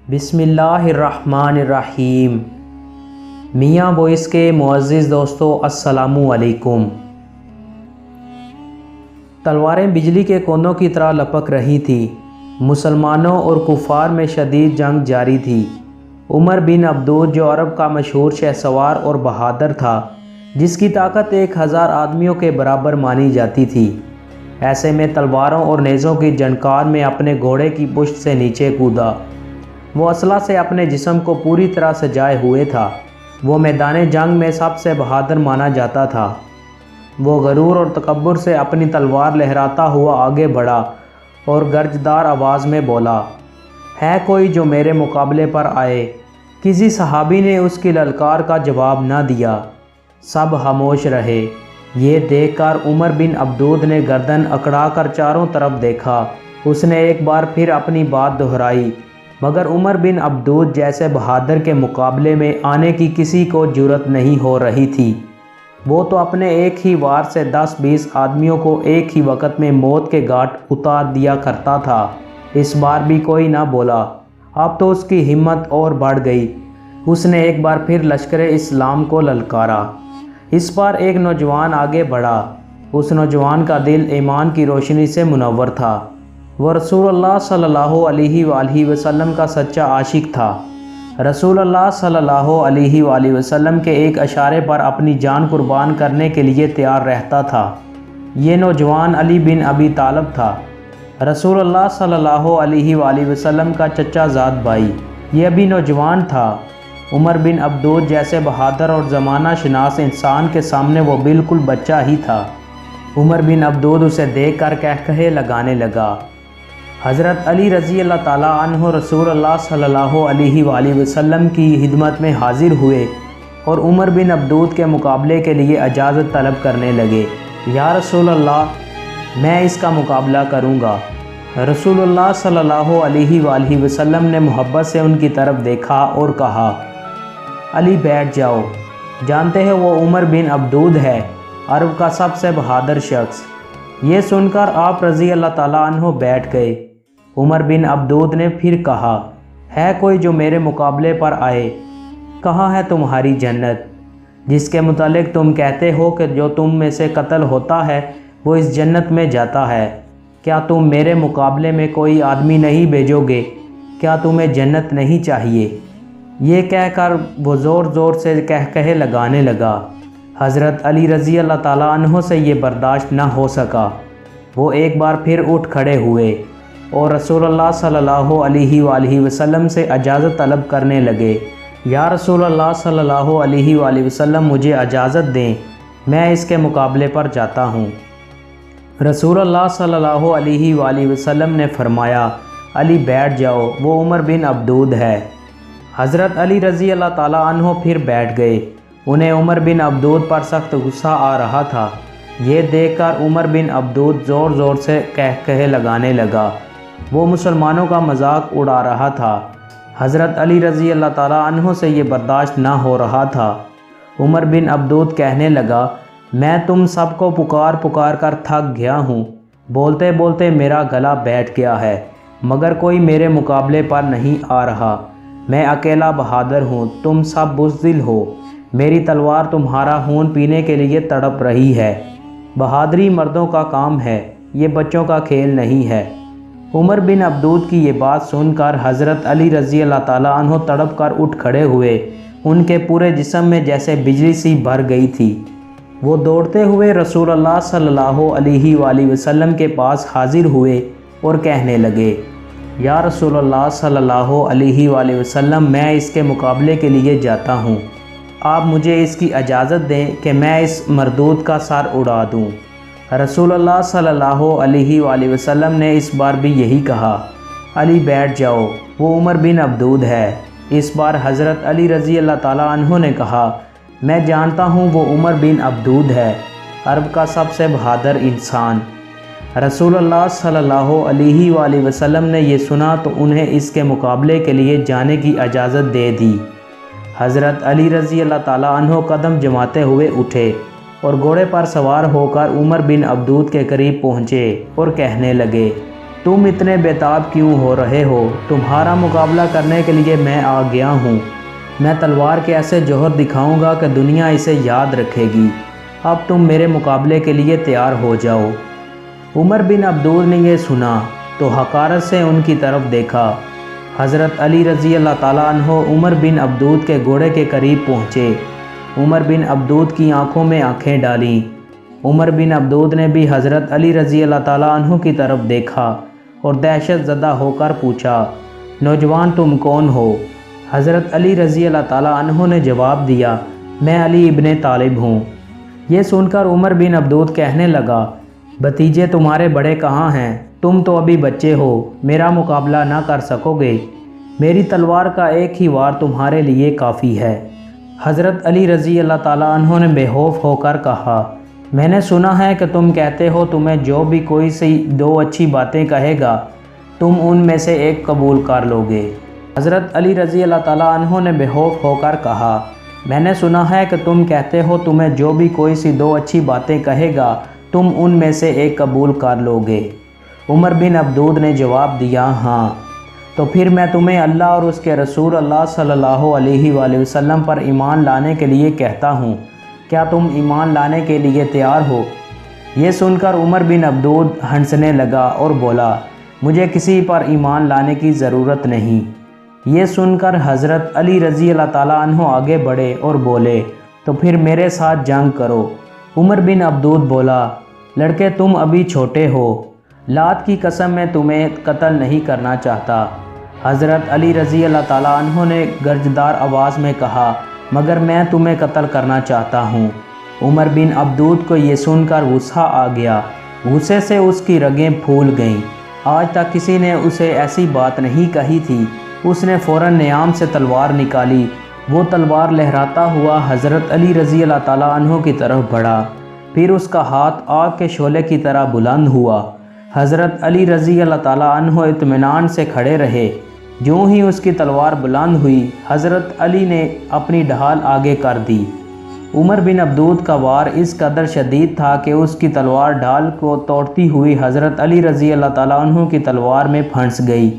بسم اللہ الرحمن الرحیم۔ میاں وائس کے معزز دوستو السلام علیکم۔ تلواریں بجلی کے کونوں کی طرح لپک رہی تھیں۔ مسلمانوں اور کفار میں شدید جنگ جاری تھی۔ عمر بن عبدود جو عرب کا مشہور شہسوار اور بہادر تھا، جس کی طاقت 1000 آدمیوں کے برابر مانی جاتی تھی، ایسے میں تلواروں اور نیزوں کی جھنکار میں اپنے گھوڑے کی پشت سے نیچے کودا۔ وہ اسلحہ سے اپنے جسم کو پوری طرح سجائے ہوئے تھا۔ وہ میدان جنگ میں سب سے بہادر مانا جاتا تھا۔ وہ غرور اور تکبر سے اپنی تلوار لہراتا ہوا آگے بڑھا اور گرجدار آواز میں بولا، ہے کوئی جو میرے مقابلے پر آئے؟ کسی صحابی نے اس کی للکار کا جواب نہ دیا۔ سب خاموش رہے۔ یہ دیکھ کر عمر بن عبدود نے گردن اکڑا کر چاروں طرف دیکھا۔ اس نے ایک بار پھر اپنی بات دہرائی، مگر عمر بن عبدود جیسے بہادر کے مقابلے میں آنے کی کسی کو جرأت نہیں ہو رہی تھی۔ وہ تو اپنے ایک ہی وار سے 10-20 آدمیوں کو ایک ہی وقت میں موت کے گھاٹ اتار دیا کرتا تھا۔ اس بار بھی کوئی نہ بولا۔ اب تو اس کی ہمت اور بڑھ گئی۔ اس نے ایک بار پھر لشکر اسلام کو للکارا۔ اس بار ایک نوجوان آگے بڑھا۔ اس نوجوان کا دل ایمان کی روشنی سے منور تھا۔ وہ رسول اللہ صلی اللہ علیہ وآلہ وسلم کا سچا عاشق تھا۔ رسول اللہ صلی اللہ علیہ وآلہ وسلم کے ایک اشارے پر اپنی جان قربان کرنے کے لیے تیار رہتا تھا۔ یہ نوجوان علی بن ابی طالب تھا، رسول اللہ صلی اللہ علیہ وآلہ وسلم کا چچا زاد بھائی۔ یہ ابھی نوجوان تھا۔ عمر بن عبدود جیسے بہادر اور زمانہ شناس انسان کے سامنے وہ بالکل بچہ ہی تھا۔ عمر بن عبدود اسے دیکھ کر کہکہے لگانے لگا۔ حضرت علی رضی اللہ تعالیٰ عنہ رسول اللہ صلی اللہ علیہ وآلہ وسلم کی خدمت میں حاضر ہوئے اور عمر بن عبدود کے مقابلے کے لیے اجازت طلب کرنے لگے۔ یا رسول اللہ، میں اس کا مقابلہ کروں گا۔ رسول اللہ صلی اللہ علیہ وآلہ وسلم نے محبت سے ان کی طرف دیکھا اور کہا، علی بیٹھ جاؤ۔ جانتے ہیں وہ عمر بن عبدود ہے، عرب کا سب سے بہادر شخص۔ یہ سن کر آپ رضی اللہ تعالیٰ عنہ بیٹھ گئے۔ عمر بن عبدود نے پھر کہا، ہے کوئی جو میرے مقابلے پر آئے؟ کہاں ہے تمہاری جنت، جس کے متعلق تم کہتے ہو کہ جو تم میں سے قتل ہوتا ہے وہ اس جنت میں جاتا ہے؟ کیا تم میرے مقابلے میں کوئی آدمی نہیں بھیجو گے؟ کیا تمہیں جنت نہیں چاہیے؟ یہ کہہ کر وہ زور زور سے کہکہے لگانے لگا۔ حضرت علی رضی اللہ تعالیٰ عنہ سے یہ برداشت نہ ہو سکا۔ وہ ایک بار پھر اٹھ کھڑے ہوئے اور رسول اللہ صلی اللہ علیہ وآلہ وسلم سے اجازت طلب کرنے لگے۔ یا رسول اللہ صلی اللہ علیہ وآلہ وسلم، مجھے اجازت دیں، میں اس کے مقابلے پر جاتا ہوں۔ رسول اللہ صلی اللہ علیہ وآلہ وسلم نے فرمایا، علی بیٹھ جاؤ، وہ عمر بن عبدود ہے۔ حضرت علی رضی اللہ تعالیٰ عنہ پھر بیٹھ گئے۔ انہیں عمر بن عبدود پر سخت غصہ آ رہا تھا۔ یہ دیکھ کر عمر بن عبدود زور زور سے کہکہے لگانے لگا۔ وہ مسلمانوں کا مذاق اڑا رہا تھا۔ حضرت علی رضی اللہ تعالیٰ عنہ سے یہ برداشت نہ ہو رہا تھا۔ عمر بن عبدود کہنے لگا، میں تم سب کو پکار پکار کر تھک گیا ہوں۔ بولتے بولتے میرا گلا بیٹھ گیا ہے، مگر کوئی میرے مقابلے پر نہیں آ رہا۔ میں اکیلا بہادر ہوں، تم سب بزدل ہو۔ میری تلوار تمہارا خون پینے کے لیے تڑپ رہی ہے۔ بہادری مردوں کا کام ہے، یہ بچوں کا کھیل نہیں ہے۔ عمر بن عبدود کی یہ بات سن کر حضرت علی رضی اللہ تعالیٰ عنہ تڑپ کر اٹھ کھڑے ہوئے۔ ان کے پورے جسم میں جیسے بجلی سی بھر گئی تھی۔ وہ دوڑتے ہوئے رسول اللہ صلی اللہ علیہ وآلہ وسلم کے پاس حاضر ہوئے اور کہنے لگے، یا رسول اللہ صلی اللہ علیہ وآلہ وسلم، میں اس کے مقابلے کے لیے جاتا ہوں۔ آپ مجھے اس کی اجازت دیں کہ میں اس مردود کا سر اڑا دوں۔ رسول اللہ صلی اللہ علیہ وآلہ وسلم نے اس بار بھی یہی کہا، علی بیٹھ جاؤ، وہ عمر بن عبدود ہے۔ اس بار حضرت علی رضی اللہ تعالیٰ عنہ نے کہا، میں جانتا ہوں وہ عمر بن عبدود ہے، عرب کا سب سے بہادر انسان۔ رسول اللہ صلی اللہ علیہ وآلہ وسلم نے یہ سنا تو انہیں اس کے مقابلے کے لیے جانے کی اجازت دے دی۔ حضرت علی رضی اللہ تعالیٰ عنہ قدم جماتے ہوئے اٹھے اور گھوڑے پر سوار ہو کر عمر بن عبدود کے قریب پہنچے اور کہنے لگے، تم اتنے بیتاب کیوں ہو رہے ہو؟ تمہارا مقابلہ کرنے کے لیے میں آ گیا ہوں۔ میں تلوار کے ایسے جوہر دکھاؤں گا کہ دنیا اسے یاد رکھے گی۔ اب تم میرے مقابلے کے لیے تیار ہو جاؤ۔ عمر بن عبدود نے یہ سنا تو حقارت سے ان کی طرف دیکھا۔ حضرت علی رضی اللہ تعالیٰ عنہ عمر بن عبدود کے گھوڑے کے قریب پہنچے۔ عمر بن عبدود کی آنکھوں میں آنکھیں ڈالیں۔ عمر بن عبدود نے بھی حضرت علی رضی اللہ تعالیٰ عنہ کی طرف دیکھا اور دہشت زدہ ہو کر پوچھا، نوجوان تم کون ہو؟ حضرت علی رضی اللہ تعالیٰ عنہ نے جواب دیا، میں علی ابن طالب ہوں۔ یہ سن کر عمر بن عبدود کہنے لگا، بھتیجے تمہارے بڑے کہاں ہیں؟ تم تو ابھی بچے ہو، میرا مقابلہ نہ کر سکو گے۔ میری تلوار کا ایک ہی وار تمہارے لیے کافی ہے۔ حضرت علی رضی اللہ تعالیٰ عنہ نے بے خوف ہو کر کہا، میں نے سنا ہے کہ تم کہتے ہو تمہیں جو بھی کوئی سی 2 اچھی باتیں کہے گا تم ان میں سے ایک قبول کر لو گے۔ حضرت علی رضی اللہ تعالیٰ عنہ نے بے خوف ہو کر کہا، میں نے سنا ہے کہ تم کہتے ہو تمہیں جو بھی کوئی سی 2 اچھی باتیں کہے گا تم ان میں سے ایک قبول کر لو گے۔ عمر بن عبدود نے جواب دیا، ہاں۔ تو پھر میں تمہیں اللہ اور اس کے رسول اللہ صلی اللہ علیہ وآلہ وسلم پر ایمان لانے کے لیے کہتا ہوں، کیا تم ایمان لانے کے لیے تیار ہو؟ یہ سن کر عمر بن عبدود ہنسنے لگا اور بولا، مجھے کسی پر ایمان لانے کی ضرورت نہیں۔ یہ سن کر حضرت علی رضی اللہ تعالیٰ عنہ آگے بڑھے اور بولے، تو پھر میرے ساتھ جنگ کرو۔ عمر بن عبدود بولا، لڑکے تم ابھی چھوٹے ہو، لات کی قسم میں تمہیں قتل نہیں کرنا چاہتا۔ حضرت علی رضی اللہ تعالیٰ عنہ نے گرجدار آواز میں کہا، مگر میں تمہیں قتل کرنا چاہتا ہوں۔ عمر بن عبدود کو یہ سن کر غصہ آ گیا، غصے سے اس کی رگیں پھول گئیں۔ آج تک کسی نے اسے ایسی بات نہیں کہی تھی۔ اس نے فوراً نیام سے تلوار نکالی۔ وہ تلوار لہراتا ہوا حضرت علی رضی اللہ تعالیٰ عنہ کی طرف بڑھا، پھر اس کا ہاتھ آگ کے شعلے کی طرح بلند ہوا۔ حضرت علی رضی اللہ تعالیٰ عنہ اطمینان سے کھڑے رہے۔ جو ہی اس کی تلوار بلند ہوئی، حضرت علی نے اپنی ڈھال آگے کر دی۔ عمر بن عبدود کا وار اس قدر شدید تھا کہ اس کی تلوار ڈھال کو توڑتی ہوئی حضرت علی رضی اللہ تعالیٰ عنہ کی تلوار میں پھنس گئی۔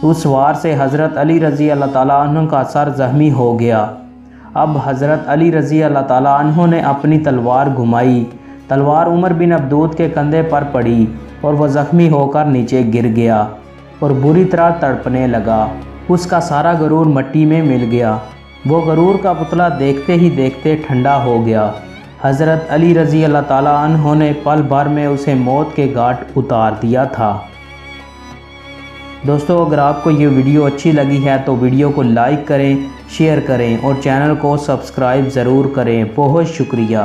اس وار سے حضرت علی رضی اللہ تعالیٰ عنہ کا سر زخمی ہو گیا۔ اب حضرت علی رضی اللہ تعالیٰ عنہ نے اپنی تلوار گھمائی، تلوار عمر بن عبدود کے کندھے پر پڑی اور وہ زخمی ہو کر نیچے گر گیا اور بری طرح تڑپنے لگا۔ اس کا سارا غرور مٹی میں مل گیا۔ وہ غرور کا پتلا دیکھتے ہی دیکھتے ٹھنڈا ہو گیا۔ حضرت علی رضی اللہ تعالیٰ عنہ نے پل بھر میں اسے موت کے گھاٹ اتار دیا تھا۔ دوستو، اگر آپ کو یہ ویڈیو اچھی لگی ہے تو ویڈیو کو لائک کریں، شیئر کریں اور چینل کو سبسکرائب ضرور کریں۔ بہت شکریہ۔